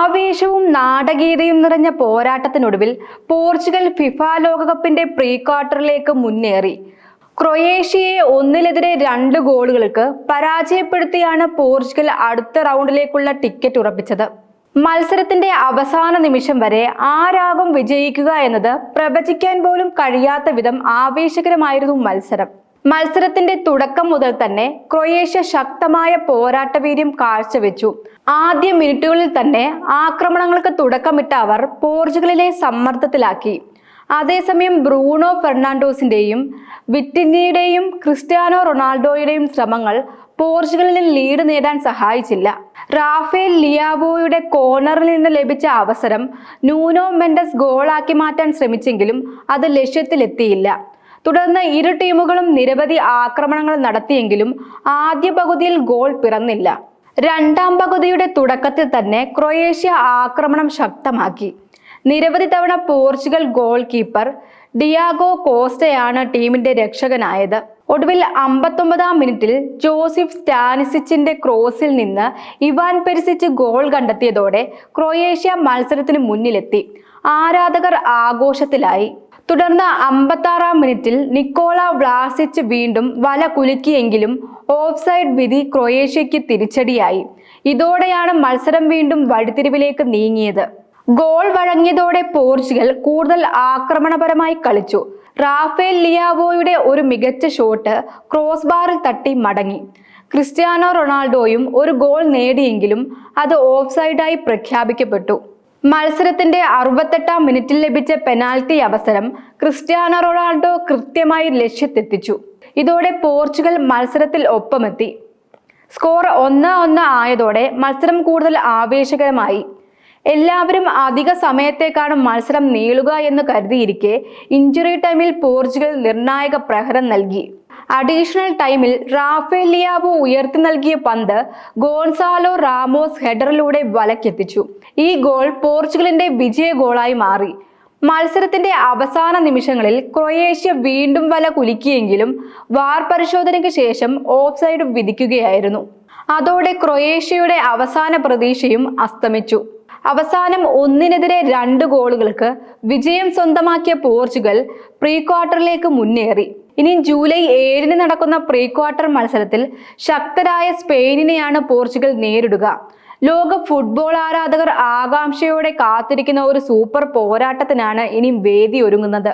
ആവേശവും നാടകീയതയും നിറഞ്ഞ പോരാട്ടത്തിനൊടുവിൽ Portugal FIFA ലോകകപ്പിന്റെ പ്രീ ക്വാർട്ടറിലേക്ക് മുന്നേറി. ക്രൊയേഷ്യയെ 1-2 ഗോളുകൾക്ക് പരാജയപ്പെടുത്തിയാണ് പോർച്ചുഗൽ അടുത്ത റൗണ്ടിലേക്കുള്ള ടിക്കറ്റ് ഉറപ്പിച്ചത്. മത്സരത്തിന്റെ അവസാന നിമിഷം വരെ ആരാകും വിജയിക്കുക എന്നത് പ്രവചിക്കാൻ പോലും കഴിയാത്ത വിധം ആവേശകരമായിരുന്നു മത്സരം. മത്സരത്തിന്റെ തുടക്കം മുതൽ തന്നെ ക്രൊയേഷ്യ ശക്തമായ പോരാട്ടവീര്യം കാഴ്ചവെച്ചു. ആദ്യ മിനിറ്റുകളിൽ തന്നെ ആക്രമണങ്ങൾക്ക് തുടക്കമിട്ട അവർ പോർച്ചുഗലിനെ സമ്മർദ്ദത്തിലാക്കി. അതേസമയം ബ്രൂണോ ഫെർണാണ്ടോസിന്റെയും വിറ്റിന്നിയുടെയും ക്രിസ്ത്യാനോ റൊണാൾഡോയുടെയും ശ്രമങ്ങൾ പോർച്ചുഗലിന് ലീഡ് നേടാൻ സഹായിച്ചില്ല. റാഫേൽ ലിയാവോയുടെ കോർണറിൽ നിന്ന് ലഭിച്ച അവസരം നൂനോ മെൻഡസ് ഗോളാക്കി മാറ്റാൻ ശ്രമിച്ചെങ്കിലും അത് ലക്ഷ്യത്തിലെത്തിയില്ല. തുടർന്ന് ഇരു ടീമുകളും നിരവധി ആക്രമണങ്ങൾ നടത്തിയെങ്കിലും ആദ്യ പകുതിയിൽ ഗോൾ പിറന്നില്ല. രണ്ടാം പകുതിയുടെ തുടക്കത്തിൽ തന്നെ ക്രൊയേഷ്യ ആക്രമണം ശക്തമാക്കി. നിരവധി തവണ പോർച്ചുഗൽ ഗോൾ കീപ്പർ ഡിയാഗോ കോസ്റ്റയാണ് ടീമിന്റെ രക്ഷകനായത്. ഒടുവിൽ 59-ാം മിനിറ്റിൽ ജോസിഫ് സ്റ്റാനിസിച്ചിന്റെ ക്രോസിൽ നിന്ന് ഇവാൻ പെരിസിച്ച് ഗോൾ കണ്ടെത്തിയതോടെ ക്രൊയേഷ്യ മത്സരത്തിന് മുന്നിലെത്തി. ആരാധകർ ആഘോഷത്തിലായി. തുടർന്ന് 56-ാം മിനിറ്റിൽ നിക്കോള വ്ലാസിച്ച് വീണ്ടും വല കുലുക്കിയെങ്കിലും ഓഫ് സൈഡ് വിധി ക്രൊയേഷ്യയ്ക്ക് തിരിച്ചടിയായി. ഇതോടെയാണ് മത്സരം വീണ്ടും വഴിത്തിരിവിലേക്ക് നീങ്ങിയത്. ഗോൾ വഴങ്ങിയതോടെ പോർച്ചുഗൽ കൂടുതൽ ആക്രമണപരമായി കളിച്ചു. റാഫേൽ ലിയാവോയുടെ ഒരു മികച്ച ഷോട്ട് ക്രോസ് ബാറിൽ തട്ടി മടങ്ങി. ക്രിസ്ത്യാനോ റൊണാൾഡോയും ഒരു ഗോൾ നേടിയെങ്കിലും അത് ഓഫ് സൈഡായി പ്രഖ്യാപിക്കപ്പെട്ടു. മത്സരത്തിന്റെ 68-ാം മിനിറ്റിൽ ലഭിച്ച പെനാൽറ്റി അവസരം ക്രിസ്ത്യാനോ റൊണാൾഡോ കൃത്യമായി ലക്ഷ്യത്തെത്തിച്ചു. ഇതോടെ പോർച്ചുഗൽ മത്സരത്തിൽ ഒപ്പമെത്തി. സ്കോർ 1-1 ആയതോടെ മത്സരം കൂടുതൽ ആവേശകരമായി. എല്ലാവരും അധിക സമയത്തേക്കാണ് മത്സരം നീളുക എന്ന് കരുതിയിരിക്കെ ഇഞ്ചുറി ടൈമിൽ പോർച്ചുഗൽ നിർണായക പ്രഹരം നൽകി. അഡീഷണൽ ടൈമിൽ റാഫേൽ ലിയാവോ ഉയർത്തി നൽകിയ പന്ത് ഗോൺസാലോ റാമോസ് ഹെഡറിലൂടെ വലക്കെത്തിച്ചു. ഈ ഗോൾ പോർച്ചുഗലിന്റെ വിജയ ഗോളായി മാറി. മത്സരത്തിന്റെ അവസാന നിമിഷങ്ങളിൽ ക്രൊയേഷ്യ വീണ്ടും വല കുലുക്കിയെങ്കിലും വാർ പരിശോധനയ്ക്ക് ശേഷം ഓഫ് സൈഡ് വിധിക്കുകയായിരുന്നു. അതോടെ ക്രൊയേഷ്യയുടെ അവസാന പ്രതീക്ഷയും അസ്തമിച്ചു. അവസാനം 1-2 ഗോളുകൾക്ക് വിജയം സ്വന്തമാക്കിയ പോർച്ചുഗൽ പ്രീ ക്വാർട്ടറിലേക്ക് മുന്നേറി. ഇനി ജൂലൈ 7-ന് നടക്കുന്ന പ്രീ ക്വാർട്ടർ മത്സരത്തിൽ ശക്തരായ സ്പെയിനിനെയാണ് പോർച്ചുഗൽ നേരിടുക. ലോക ഫുട്ബോൾ ആരാധകർ ആകാംക്ഷയോടെ കാത്തിരിക്കുന്ന ഒരു സൂപ്പർ പോരാട്ടത്തിനാണ് ഇനി വേദി ഒരുങ്ങുന്നത്.